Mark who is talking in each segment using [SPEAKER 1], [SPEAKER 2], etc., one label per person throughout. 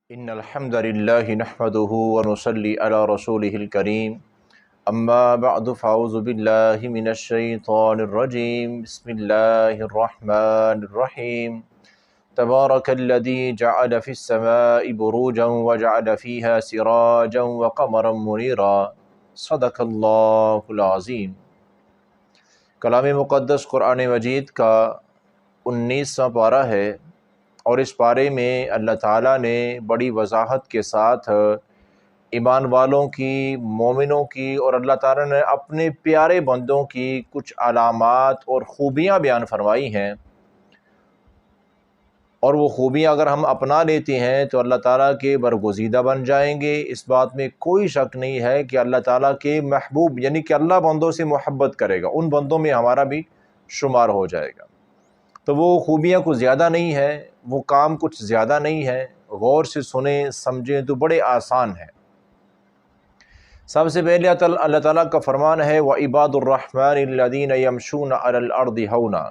[SPEAKER 1] ان الحمد للہ نحمده ونصلی علی رسولہ الکریم اما بعد فاعوذ باللہ من الشیطان الرجیم بسم اللہ الرحمن الرحیم تبارک الذی جعل فی السماء بروجا وجعل فیہا سراجا وقمرا منیرا صدق اللہ العظیم۔ کلام مقدس قرآن مجید کا 19واں پارہ ہے، اور اس پارے میں اللہ تعالیٰ نے بڑی وضاحت کے ساتھ ایمان والوں کی، مومنوں کی اور اللہ تعالیٰ نے اپنے پیارے بندوں کی کچھ علامات اور خوبیاں بیان فرمائی ہیں، اور وہ خوبیاں اگر ہم اپنا لیتے ہیں تو اللہ تعالیٰ کے برگزیدہ بن جائیں گے۔ اس بات میں کوئی شک نہیں ہے کہ اللہ تعالیٰ کے محبوب، یعنی کہ اللہ بندوں سے محبت کرے گا، ان بندوں میں ہمارا بھی شمار ہو جائے گا۔ تو وہ خوبیاں کچھ زیادہ نہیں ہیں، وہ کام کچھ زیادہ نہیں ہے، غور سے سنیں سمجھیں تو بڑے آسان ہیں۔ سب سے پہلے اللہ تعالیٰ کا فرمان ہے وَعِبَادُ الرَّحْمَنِ الَّذِينَ يَمْشُونَ عَلَى الْأَرْضِ هَوْنًا۔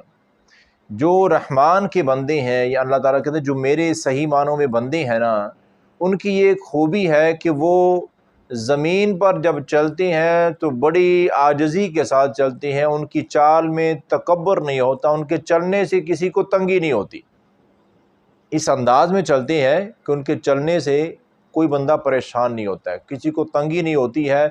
[SPEAKER 1] جو رحمان کے بندے ہیں، یا اللہ تعالیٰ کہتے ہیں جو میرے صحیح معنوں میں بندے ہیں نا، ان کی یہ ایک خوبی ہے کہ وہ زمین پر جب چلتے ہیں تو بڑی عاجزی کے ساتھ چلتے ہیں، ان کی چال میں تکبر نہیں ہوتا، ان کے چلنے سے کسی کو تنگی نہیں ہوتی، اس انداز میں چلتے ہیں کہ ان کے چلنے سے کوئی بندہ پریشان نہیں ہوتا ہے، کسی کو تنگی نہیں ہوتی ہے،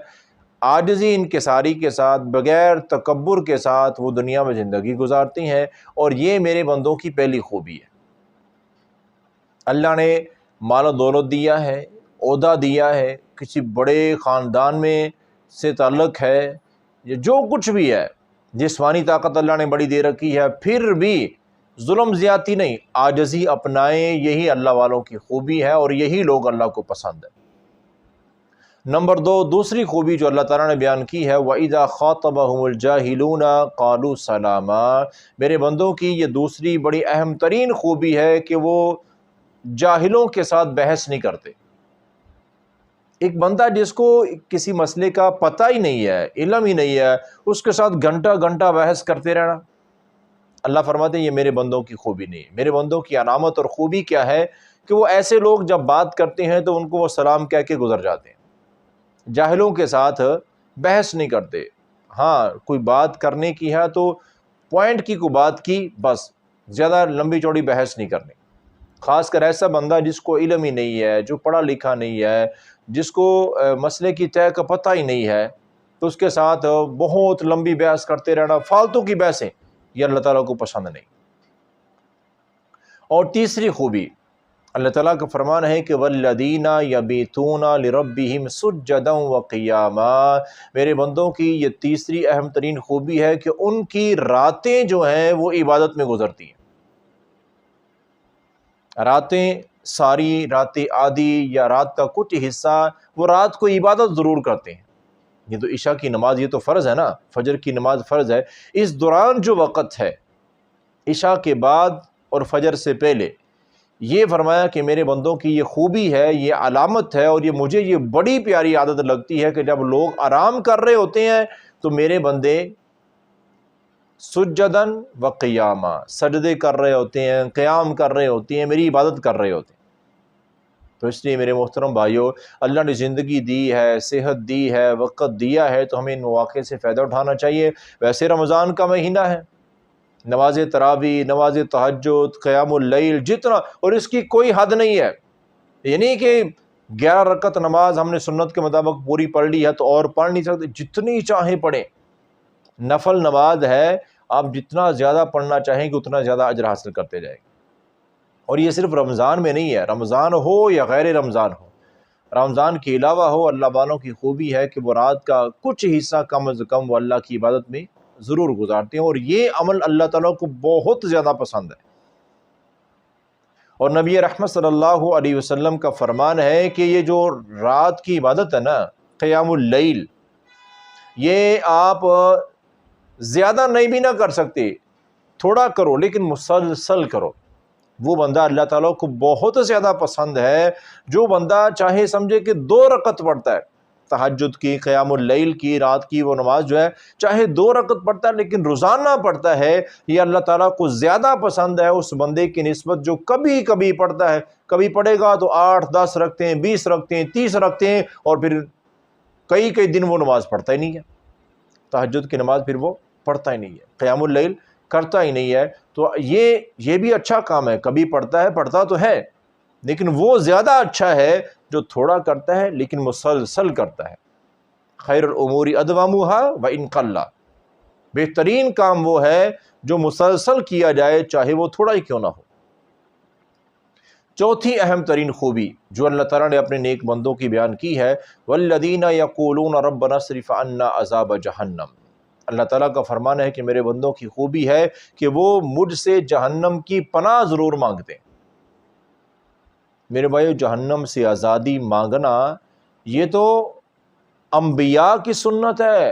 [SPEAKER 1] عاجزی انکساری کے ساتھ، بغیر تکبر کے ساتھ وہ دنیا میں زندگی گزارتے ہیں، اور یہ میرے بندوں کی پہلی خوبی ہے۔ اللہ نے مال و دولت دیا ہے، عہدہ دیا ہے، کسی بڑے خاندان میں سے تعلق ہے، جو کچھ بھی ہے، جسمانی طاقت اللہ نے بڑی دے رکھی ہے، پھر بھی ظلم زیادتی نہیں، عاجزی اپنائیں، یہی اللہ والوں کی خوبی ہے، اور یہی لوگ اللہ کو پسند ہے۔ نمبر 2، دوسری خوبی جو اللہ تعالیٰ نے بیان کی ہے وَإِذَا خَاطَبَهُمُ الْجَاهِلُونَ قَالُوا سَلَامًا۔ میرے بندوں کی یہ دوسری بڑی اہم ترین خوبی ہے کہ وہ جاہلوں کے ساتھ بحث نہیں کرتے۔ ایک بندہ جس کو کسی مسئلے کا پتہ ہی نہیں ہے، علم ہی نہیں ہے، اس کے ساتھ گھنٹہ گھنٹہ بحث کرتے رہنا، اللہ فرماتے ہیں یہ میرے بندوں کی خوبی نہیں ہے۔ میرے بندوں کی علامت اور خوبی کیا ہے کہ وہ ایسے لوگ جب بات کرتے ہیں تو ان کو وہ سلام کہہ کے گزر جاتے ہیں، جاہلوں کے ساتھ بحث نہیں کرتے۔ ہاں کوئی بات کرنے کی ہے تو پوائنٹ کی کوئی بات کی، بس زیادہ لمبی چوڑی بحث نہیں کرنی۔ خاص کر ایسا بندہ جس کو علم ہی نہیں ہے، جو پڑھا لکھا نہیں ہے، جس کو مسئلے کی طے کا پتہ ہی نہیں ہے، تو اس کے ساتھ بہت لمبی بحث کرتے رہنا، فالتو کی بحثیں، یہ اللہ تعالیٰ کو پسند نہیں۔ اور تیسری خوبی اللہ تعالیٰ کا فرمان ہے کہ وَالَّذِينَ يَبِيتُونَ لِرَبِّهِمْ سُجَّدًا وَقِيَامًا۔ میرے بندوں کی یہ تیسری اہم ترین خوبی ہے کہ ان کی راتیں جو ہیں وہ عبادت میں گزرتی ہیں۔ راتیں ساری، رات آدھی یا رات کا کچھ حصہ، وہ رات کو عبادت ضرور کرتے ہیں۔ یہ تو عشاء کی نماز، یہ تو فرض ہے نا، فجر کی نماز فرض ہے، اس دوران جو وقت ہے عشاء کے بعد اور فجر سے پہلے، یہ فرمایا کہ میرے بندوں کی یہ خوبی ہے، یہ علامت ہے، اور یہ مجھے یہ بڑی پیاری عادت لگتی ہے کہ جب لوگ آرام کر رہے ہوتے ہیں تو میرے بندے سجدن و قیاما، سجدے کر رہے ہوتے ہیں، قیام کر رہے ہوتے ہیں، میری عبادت کر رہے ہوتے ہیں۔ تو اس لیے میرے محترم بھائیو، اللہ نے زندگی دی ہے، صحت دی ہے، وقت دیا ہے، تو ہمیں ان مواقع سے فائدہ اٹھانا چاہیے۔ ویسے رمضان کا مہینہ ہے، نماز تراویح، نماز تہجد، قیام اللیل، جتنا، اور اس کی کوئی حد نہیں ہے، یعنی کہ 11 رکعت نماز ہم نے سنت کے مطابق پوری پڑھ لی ہے تو اور پڑھ نہیں سکتے، جتنی چاہیں پڑھیں، نفل نماز ہے، آپ جتنا زیادہ پڑھنا چاہیں گے اتنا زیادہ اجر حاصل کرتے جائیں گے۔ اور یہ صرف رمضان میں نہیں ہے، رمضان ہو یا غیر رمضان ہو، رمضان کے علاوہ ہو، اللہ والوں کی خوبی ہے کہ وہ رات کا کچھ حصہ کم از کم وہ اللہ کی عبادت میں ضرور گزارتے ہیں، اور یہ عمل اللہ تعالیٰ کو بہت زیادہ پسند ہے۔ اور نبی رحمت صلی اللہ علیہ وسلم کا فرمان ہے کہ یہ جو رات کی عبادت ہے نا، قیام اللیل، یہ آپ زیادہ نہیں بھی نہ کر سکتے، تھوڑا کرو لیکن مسلسل کرو، وہ بندہ اللہ تعالیٰ کو بہت زیادہ پسند ہے جو بندہ چاہے سمجھے کہ 2 رکعت پڑھتا ہے تہجد کی، قیام اللیل کی، رات کی وہ نماز جو ہے چاہے 2 رکعت پڑھتا ہے لیکن روزانہ پڑھتا ہے، یہ اللہ تعالیٰ کو زیادہ پسند ہے اس بندے کی نسبت جو کبھی کبھی پڑھتا ہے۔ کبھی پڑھے گا تو 8 10 رکھتے ہیں، 20 رکھتے ہیں، 30 رکھتے ہیں، اور پھر کئی دن وہ نماز پڑھتا ہی نہیں ہے، تہجد کی نماز پھر وہ پڑھتا ہی نہیں ہے، قیام اللیل کرتا ہی نہیں ہے۔ تو یہ بھی اچھا کام ہے، کبھی پڑھتا ہے، پڑھتا تو ہے، لیکن وہ زیادہ اچھا ہے جو تھوڑا کرتا ہے لیکن مسلسل کرتا ہے۔ خیر الامور ادومها وان قل، بہترین کام وہ ہے جو مسلسل کیا جائے چاہے وہ تھوڑا ہی کیوں نہ ہو۔ چوتھی اہم ترین خوبی جو اللہ تعالیٰ نے اپنے نیک بندوں کی بیان کی ہے، والذین یقولون ربنا اصرف عنا عذاب جہنم، اللہ تعالیٰ کا فرمان ہے کہ میرے بندوں کی خوبی ہے کہ وہ مجھ سے جہنم کی پناہ ضرور مانگتے ہیں۔ میرے بھائیو، جہنم سے آزادی مانگنا یہ تو انبیاء کی سنت ہے،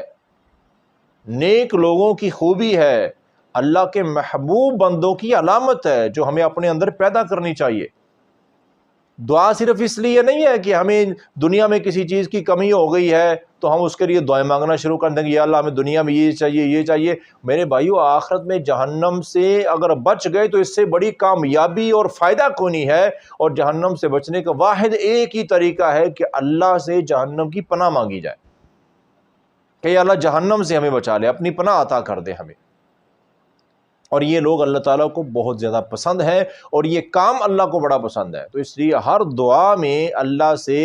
[SPEAKER 1] نیک لوگوں کی خوبی ہے، اللہ کے محبوب بندوں کی علامت ہے جو ہمیں اپنے اندر پیدا کرنی چاہیے۔ دعا صرف اس لیے نہیں ہے کہ ہمیں دنیا میں کسی چیز کی کمی ہو گئی ہے تو ہم اس کے لیے دعائیں مانگنا شروع کر دیں گے، یا اللہ ہمیں دنیا میں یہ چاہیے یہ چاہیے۔ میرے بھائیو، آخرت میں جہنم سے اگر بچ گئے تو اس سے بڑی کامیابی اور فائدہ کوئی نہیں ہے، اور جہنم سے بچنے کا واحد ایک ہی طریقہ ہے کہ اللہ سے جہنم کی پناہ مانگی جائے کہ یا اللہ جہنم سے ہمیں بچا لے، اپنی پناہ عطا کر دے ہمیں۔ اور یہ لوگ اللہ تعالیٰ کو بہت زیادہ پسند ہے اور یہ کام اللہ کو بڑا پسند ہے، تو اس لیے ہر دعا میں اللہ سے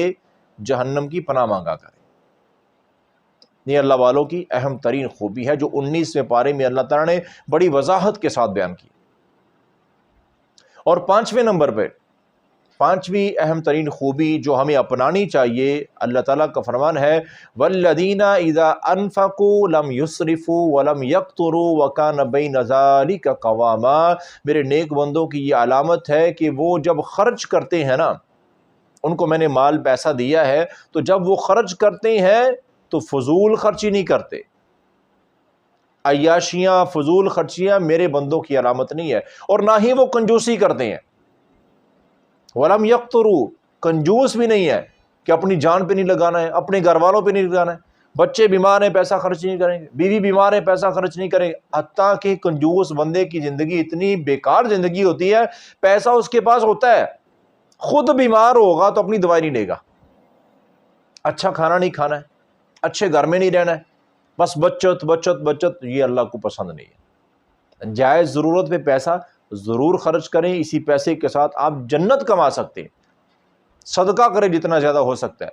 [SPEAKER 1] جہنم کی پناہ مانگا کریں۔ یہ اللہ والوں کی اہم ترین خوبی ہے جو 19ویں پارے میں اللہ تعالیٰ نے بڑی وضاحت کے ساتھ بیان کی۔ اور 5ویں نمبر پہ 5ویں اہم ترین خوبی جو ہمیں اپنانی چاہیے، اللہ تعالیٰ کا فرمان ہے والذین اذا انفقوا لم یسرفوا ولم یقتروا وکان بین ذلک قواما، میرے نیک بندوں کی یہ علامت ہے کہ وہ جب خرچ کرتے ہیں نا، ان کو میں نے مال پیسہ دیا ہے تو جب وہ خرچ کرتے ہیں تو فضول خرچی نہیں کرتے، عیاشیاں فضول خرچیاں میرے بندوں کی علامت نہیں ہے، اور نہ ہی وہ کنجوسی کرتے ہیں۔ ولم یقتروا، کنجوس بھی نہیں ہے کہ اپنی جان پہ نہیں لگانا ہے، اپنے گھر والوں پہ نہیں لگانا ہے، بچے بیمار ہیں پیسہ خرچ نہیں کریں گے، بیوی بیمار ہے پیسہ خرچ نہیں کریں گے۔ حتیٰ کہ کنجوس بندے کی زندگی اتنی بیکار زندگی ہوتی ہے، پیسہ اس کے پاس ہوتا ہے، خود بیمار ہوگا تو اپنی دوائی نہیں لے گا، اچھا کھانا نہیں کھانا ہے، اچھے گھر میں نہیں رہنا ہے، بس بچت بچت بچت، یہ اللہ کو پسند نہیں ہے۔ جائز ضرورت پہ پیسہ ضرور خرچ کریں، اسی پیسے کے ساتھ آپ جنت کما سکتے ہیں، صدقہ کریں جتنا زیادہ ہو سکتا ہے،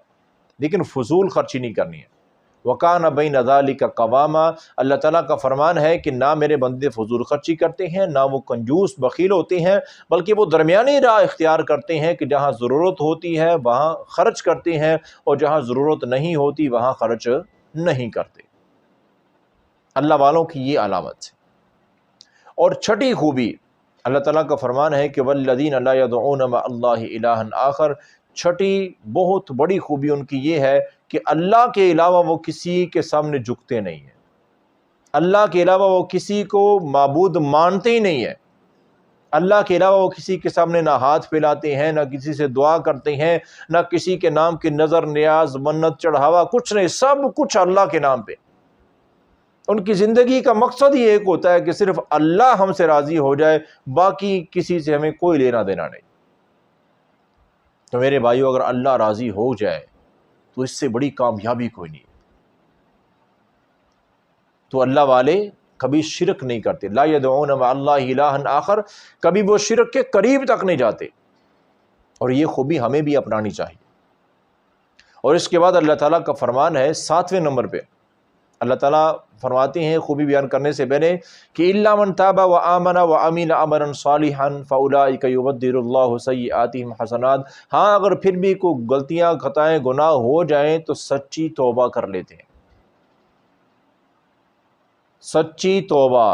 [SPEAKER 1] لیکن فضول خرچی نہیں کرنی ہے۔ وَكَانَ بَيْنَ ذَلِكَ قَوَامًا، اللہ تعالیٰ کا فرمان ہے کہ نہ میرے بندے فضول خرچی کرتے ہیں، نہ وہ کنجوس بخیل ہوتے ہیں، بلکہ وہ درمیانی راہ اختیار کرتے ہیں کہ جہاں ضرورت ہوتی ہے وہاں خرچ کرتے ہیں، اور جہاں ضرورت نہیں ہوتی وہاں خرچ نہیں کرتے۔ اللہ والوں کی یہ علامت ہے۔ اور چھٹی خوبی، اللہ تعالیٰ کا فرمان ہے کہ والذین لا یدعون مع اللہ الہا آخر، چھٹی بہت بڑی خوبی ان کی یہ ہے کہ اللہ کے علاوہ وہ کسی کے سامنے جھکتے نہیں ہیں، اللہ کے علاوہ وہ کسی کو معبود مانتے ہی نہیں ہیں، اللہ کے علاوہ وہ کسی کے سامنے نہ ہاتھ پھیلاتے ہیں، نہ کسی سے دعا کرتے ہیں، نہ کسی کے نام کی نظر نیاز منت چڑھاوا، کچھ نہیں، سب کچھ اللہ کے نام پہ۔ ان کی زندگی کا مقصد ہی ایک ہوتا ہے کہ صرف اللہ ہم سے راضی ہو جائے، باقی کسی سے ہمیں کوئی لینا دینا نہیں۔ تو میرے بھائیو، اگر اللہ راضی ہو جائے تو اس سے بڑی کامیابی کوئی نہیں۔ تو اللہ والے کبھی شرک نہیں کرتے، لا یدعون مع اللہ الہا آخر، کبھی وہ شرک کے قریب تک نہیں جاتے، اور یہ خوبی ہمیں بھی اپنانی چاہیے۔ اور اس کے بعد اللہ تعالیٰ کا فرمان ہے 7ویں نمبر پہ، اللہ تعالیٰ فرماتے ہیں خوبی بیان کرنے سے پہلے کہ الا من تاب وآمن وعمل عملا صالحا فاولئک یبدل اللہ سیئاتہم حسنات، ہاں اگر پھر بھی کوئی غلطیاں خطائیں گناہ ہو جائیں تو سچی توبہ کر لیتے ہیں۔ سچی توبہ،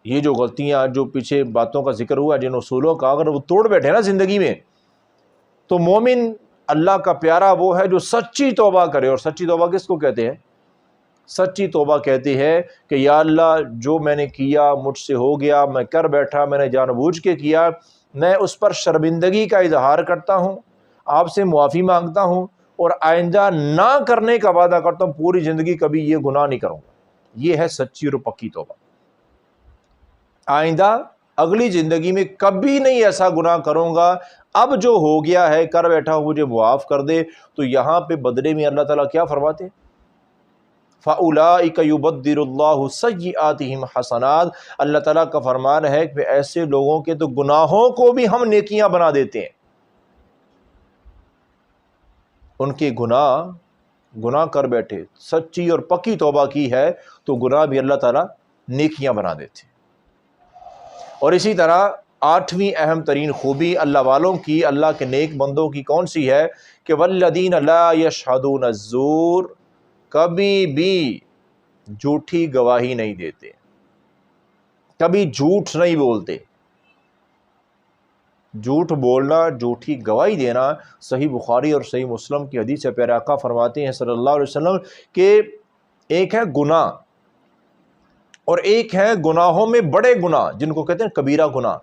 [SPEAKER 1] یہ جو غلطیاں جو پیچھے باتوں کا ذکر ہوا جن اصولوں کا، اگر وہ توڑ بیٹھے نا زندگی میں، تو مومن اللہ کا پیارا وہ ہے جو سچی توبہ کرے۔ اور سچی توبہ کس کو کہتے ہیں؟ سچی توبہ کہتی ہے کہ یا اللہ جو میں نے کیا مجھ سے ہو گیا، میں کر بیٹھا، میں نے جان بوجھ کے کیا، میں اس پر شرمندگی کا اظہار کرتا ہوں، آپ سے معافی مانگتا ہوں، اور آئندہ نہ کرنے کا وعدہ کرتا ہوں پوری زندگی کبھی یہ گناہ نہیں کروں گا. یہ ہے سچی اور پکی توبہ. آئندہ اگلی زندگی میں کبھی نہیں ایسا گناہ کروں گا، اب جو ہو گیا ہے کر بیٹھا ہوں مجھے معاف کر دے. تو یہاں پہ بدلے میں اللہ تعالیٰ کیا فرماتے ہیں؟ فَأُولَٰئِكَ يُبَدِّلُ اللَّهُ سَيِّئَاتِهِمْ حَسَنَاتٍ. اللہ تعالیٰ کا فرمان ہے کہ ایسے لوگوں کے تو گناہوں کو بھی ہم نیکیاں بنا دیتے ہیں. ان کے گناہ کر بیٹھے، سچی اور پکی توبہ کی ہے تو گناہ بھی اللہ تعالیٰ نیکیاں بنا دیتے. اور اسی طرح 8ویں اہم ترین خوبی اللہ والوں کی، اللہ کے نیک بندوں کی کون سی ہے؟ کہ والذین لا یشہدون الزور، کبھی بھی جھوٹی گواہی نہیں دیتے، کبھی جھوٹ نہیں بولتے. جھوٹ بولنا، جھوٹی گواہی دینا، صحیح بخاری اور صحیح مسلم کی حدیث سے پیارے آقا فرماتے ہیں صلی اللہ علیہ وسلم کہ ایک ہے گناہ اور ایک ہے گناہوں میں بڑے گناہ جن کو کہتے ہیں کبیرہ گناہ.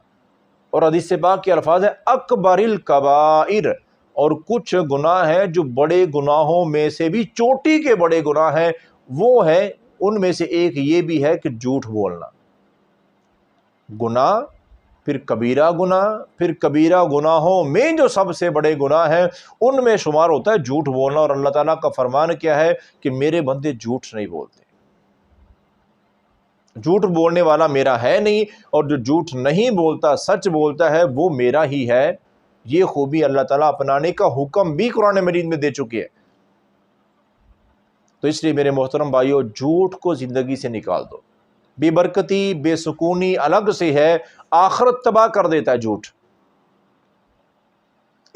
[SPEAKER 1] اور حدیث پاک کے الفاظ ہیں اکبر الکبائر، اور کچھ گناہ ہیں جو بڑے گناہوں میں سے بھی چوٹی کے بڑے گناہ ہیں. وہ ہے ان میں سے ایک یہ بھی ہے کہ جھوٹ بولنا. گناہ، پھر کبیرہ گناہ، پھر کبیرہ گناہوں میں جو سب سے بڑے گناہ ہیں ان میں شمار ہوتا ہے جھوٹ بولنا. اور اللہ تعالیٰ کا فرمان کیا ہے کہ میرے بندے جھوٹ نہیں بولتے. جھوٹ بولنے والا میرا ہے نہیں، اور جو جھوٹ نہیں بولتا سچ بولتا ہے وہ میرا ہی ہے. یہ خوبی اللہ تعالیٰ اپنانے کا حکم بھی قرآن مجید میں دے چکے ہیں. تو اس لیے میرے محترم بھائیو، جھوٹ کو زندگی سے نکال دو. بے برکتی، بے سکونی الگ سے ہے، آخرت تباہ کر دیتا ہے جھوٹ.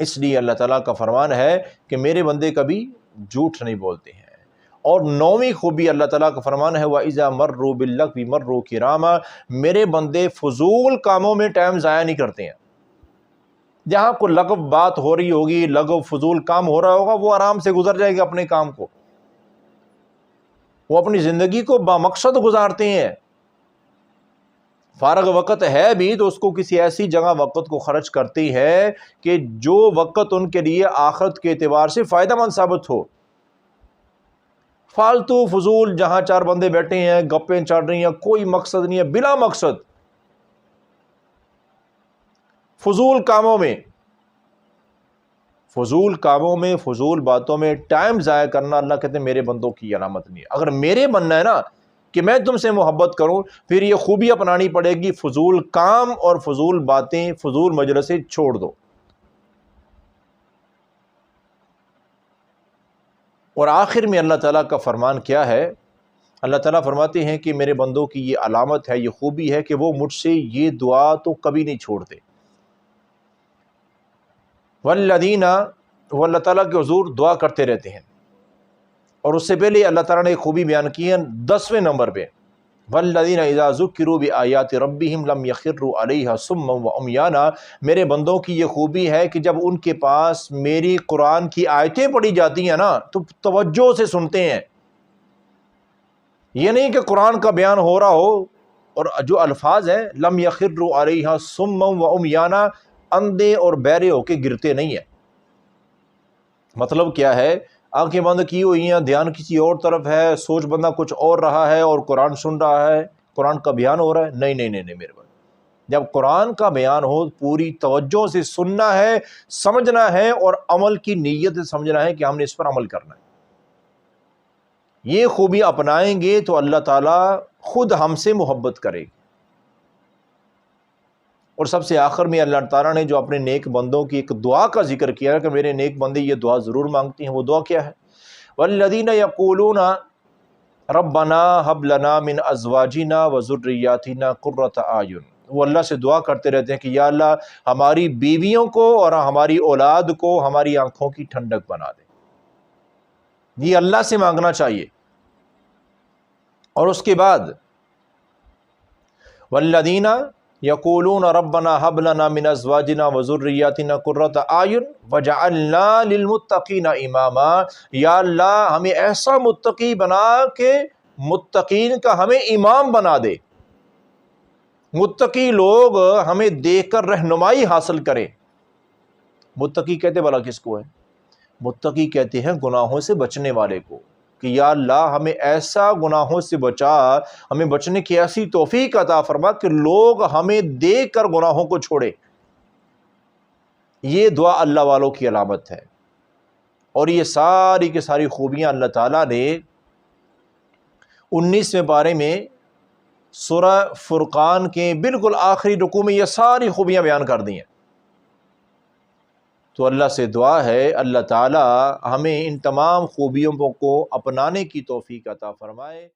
[SPEAKER 1] اس لیے اللہ تعالیٰ کا فرمان ہے کہ میرے بندے کبھی جھوٹ نہیں بولتے ہیں. اور 9ویں خوبی اللہ تعالیٰ کا فرمان ہے وَإِذَا مَرُّوا بِاللَّغْوِ مَرُّوا كِرَامًا، میرے بندے فضول کاموں میں ٹائم ضائع نہیں کرتے ہیں. جہاں کوئی لغو بات ہو رہی ہوگی، لغو فضول کام ہو رہا ہوگا، وہ آرام سے گزر جائے گا اپنے کام کو. وہ اپنی زندگی کو بامقصد گزارتے ہیں. فارغ وقت ہے بھی تو اس کو کسی ایسی جگہ وقت کو خرچ کرتی ہے کہ جو وقت ان کے لیے آخرت کے اعتبار سے فائدہ مند ثابت ہو. فالتو فضول جہاں چار بندے بیٹھے ہیں، گپیں چل رہی ہیں، کوئی مقصد نہیں ہے، بلا مقصد فضول کاموں میں فضول باتوں میں ٹائم ضائع کرنا، اللہ کہتے ہیں میرے بندوں کی علامت نہیں ہے. اگر میرے بننا ہے نا کہ میں تم سے محبت کروں، پھر یہ خوبی اپنانی پڑے گی، فضول کام اور فضول باتیں، فضول مجلسیں چھوڑ دو. اور آخر میں اللہ تعالیٰ کا فرمان کیا ہے؟ اللہ تعالیٰ فرماتے ہیں کہ میرے بندوں کی یہ علامت ہے، یہ خوبی ہے کہ وہ مجھ سے یہ دعا تو کبھی نہیں چھوڑتے. والذین، وہ اللہ تعالیٰ کے حضور دعا کرتے رہتے ہیں. اور اس سے پہلے اللہ تعالیٰ نے ایک خوبی بیان کی ہے 10ویں نمبر پہ، والذین اذا ذکروا بآیات ربہم لم یخروا علیہا صما وعمیانا. میرے بندوں کی یہ خوبی ہے کہ جب ان کے پاس میری قرآن کی آیتیں پڑھی جاتی ہیں نا تو توجہ سے سنتے ہیں. یہ نہیں کہ قرآن کا بیان ہو رہا ہو اور جو الفاظ ہیں لم یخروا علیہا صما وعمیانا، اندھے اور بہرے ہو کے گرتے نہیں ہیں. مطلب کیا ہے؟ آنکھیں بند کی ہوئی ہیں، دھیان کسی اور طرف ہے، سوچ بندہ کچھ اور رہا ہے اور قرآن سن رہا ہے، قرآن کا بیان ہو رہا ہے. نہیں میرے بھائی، جب قرآن کا بیان ہو پوری توجہ سے سننا ہے، سمجھنا ہے اور عمل کی نیت سے سمجھنا ہے کہ ہم نے اس پر عمل کرنا ہے. یہ خوبی اپنائیں گے تو اللہ تعالیٰ خود ہم سے محبت کرے گی. اور سب سے آخر میں اللہ تعالیٰ نے جو اپنے نیک بندوں کی ایک دعا کا ذکر کیا کہ میرے نیک بندے یہ دعا ضرور مانگتے ہیں. وہ دعا کیا ہے؟ والذین یقولون ربنا هب لنا من ازواجنا وذریاتنا قرۃ اعین. وہ اللہ سے دعا کرتے رہتے ہیں کہ یا اللہ ہماری بیویوں کو اور ہماری اولاد کو ہماری آنکھوں کی ٹھنڈک بنا دے. یہ اللہ سے مانگنا چاہیے. اور اس کے بعد والذین یقولون ربنا هب لنا من ازواجنا وذریاتنا قرۃ اعین وجعلنا للمتقین اماما. یا اللہ ہمیں ایسا متقی بنا کہ متقین کا ہمیں امام بنا دے. متقی لوگ ہمیں دیکھ کر رہنمائی حاصل کریں. متقی کہتے بھلا کس کو ہے؟ متقی کہتے ہیں گناہوں سے بچنے والے کو کہ یا اللہ ہمیں ایسا گناہوں سے بچا، ہمیں بچنے کی ایسی توفیق عطا فرما کہ لوگ ہمیں دیکھ کر گناہوں کو چھوڑے۔ یہ دعا اللہ والوں کی علامت ہے، اور یہ ساری کی ساری خوبیاں اللہ تعالیٰ نے 19ویں پارے میں سورہ فرقان کے بالکل آخری رکوع میں یہ ساری خوبیاں بیان کر دی ہیں۔ تو اللہ سے دعا ہے اللہ تعالیٰ ہمیں ان تمام خوبیوں کو اپنانے کی توفیق عطا فرمائے۔